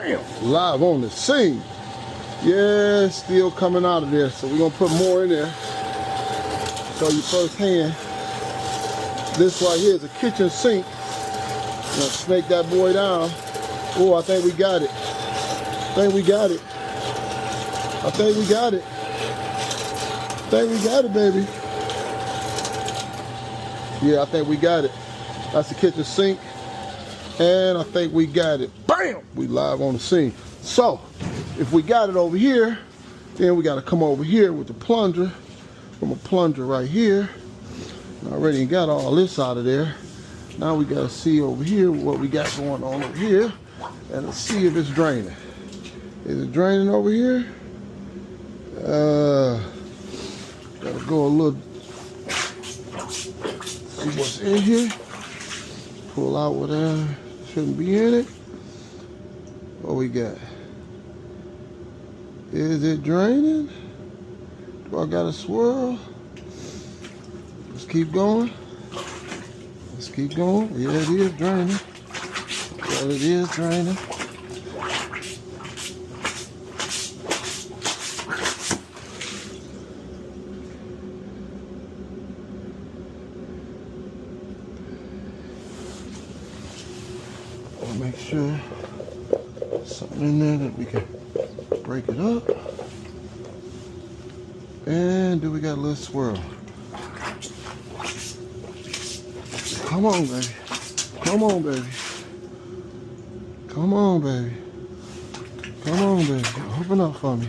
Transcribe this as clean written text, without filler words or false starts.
Bam! Live on the scene. Yeah, still coming out of there. So we're gonna put more in there. Show you firsthand. This right here is a kitchen sink. Gonna snake that boy down. Oh, I think we got it. I think we got it. I think we got it. I think we got it, baby. Yeah, I think we got it. That's the kitchen sink. And I think we got it. Bam! We live on the scene. So, if we got it over here, then we got to come over here with the plunger. From a plunger right here. I already got all this out of there. Now we got to see over here what we got going on over here. And let's see if it's draining. Is it draining over here? Gotta go a little, see what's in here. Pull out whatever shouldn't be in it. What we got? Is it draining? Do I got to swirl? Let's keep going. Let's keep going. Yeah, it is draining. Well, it is draining. I'll make sure there's something in there that we can break it up. And do we got a little swirl? Come on, baby. Come on, baby. Come on, baby. Come on, baby. Open up for me.